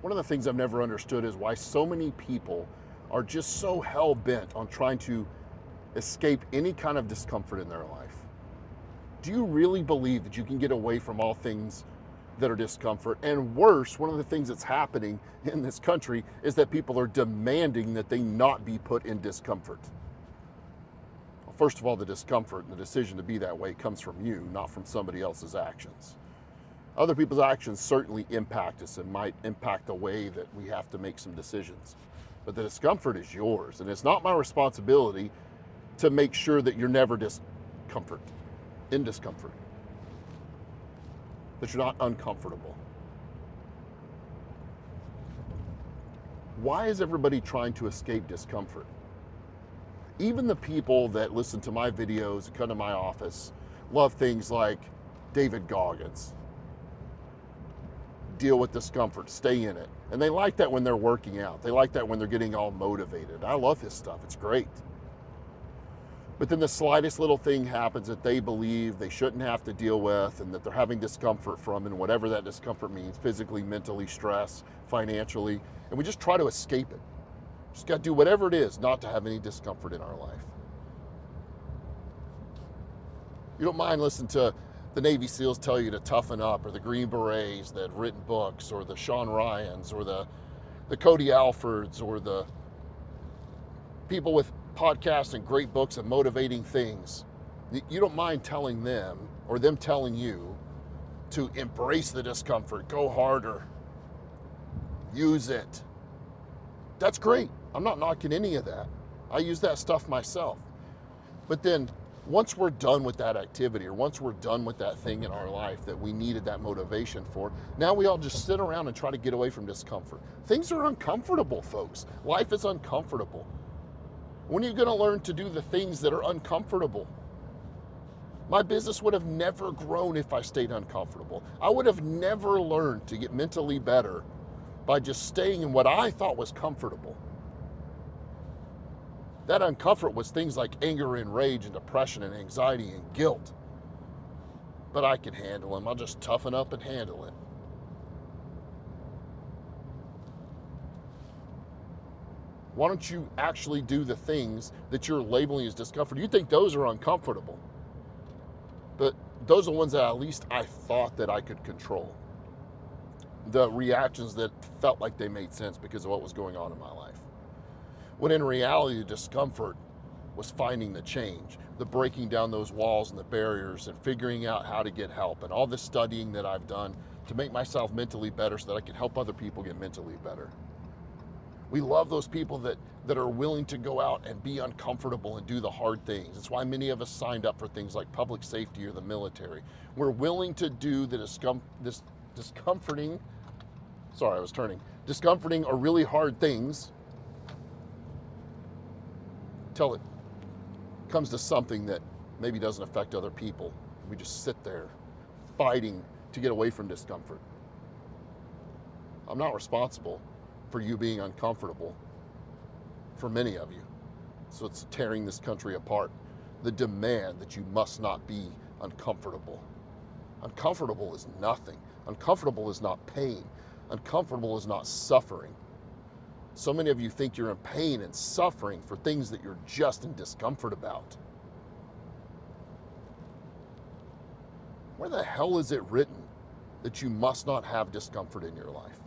One of the things I've never understood is why so many people are just so hell-bent on trying to escape any kind of discomfort in their life. Do you really believe that you can get away from all things that are discomfort? And worse, one of the things that's happening in this country is that people are demanding that they not be put in discomfort. Well, first of all, the discomfort and the decision to be that way comes from you, not from somebody else's actions. Other people's actions certainly impact us and might impact the way that we have to make some decisions. But the discomfort is yours, and it's not my responsibility to make sure that you're never in discomfort, that you're not uncomfortable. Why is everybody trying to escape discomfort? Even the people that listen to my videos and come to my office love things like David Goggins. Deal with discomfort, stay in it. And they like that when they're working out. They like that when they're getting all motivated. I love his stuff, it's great. But then the slightest little thing happens that they believe they shouldn't have to deal with and that they're having discomfort from, and whatever that discomfort means, physically, mentally, stress, financially, and we just try to escape it. Just got to do whatever it is not to have any discomfort in our life. You don't mind listening to the Navy SEALs tell you to toughen up, or the Green Berets that have written books, or the Sean Ryans, or the Cody Alfords, or the people with podcasts and great books and motivating things. You don't mind telling them, or them telling you, to embrace the discomfort, go harder, use it. That's great. I'm not knocking any of that. I use that stuff myself. But then once we're done with that activity, or once we're done with that thing in our life that we needed that motivation for, now we all just sit around and try to get away from discomfort. Things are uncomfortable, folks. Life is uncomfortable. When are you going to learn to do the things that are uncomfortable? My business would have never grown if I stayed uncomfortable. I would have never learned to get mentally better by just staying in what I thought was comfortable. That uncomfort was things like anger and rage and depression and anxiety and guilt. But I can handle them. I'll just toughen up and handle it. Why don't you actually do the things that you're labeling as discomfort? You think those are uncomfortable, but those are the ones that at least I thought that I could control. The reactions that felt like they made sense because of what was going on in my life. When in reality, the discomfort was finding the change, the breaking down those walls and the barriers and figuring out how to get help, and all the studying that I've done to make myself mentally better so that I can help other people get mentally better. We love those people that are willing to go out and be uncomfortable and do the hard things. That's why many of us signed up for things like public safety or the military. We're willing to do the discomforting or really hard things till it comes to something that maybe doesn't affect other people. We just sit there fighting to get away from discomfort. I'm not responsible for you being uncomfortable, for many of you. So it's tearing this country apart. The demand that you must not be uncomfortable. Uncomfortable is nothing. Uncomfortable is not pain. Uncomfortable is not suffering. So many of you think you're in pain and suffering for things that you're just in discomfort about. Where the hell is it written that you must not have discomfort in your life?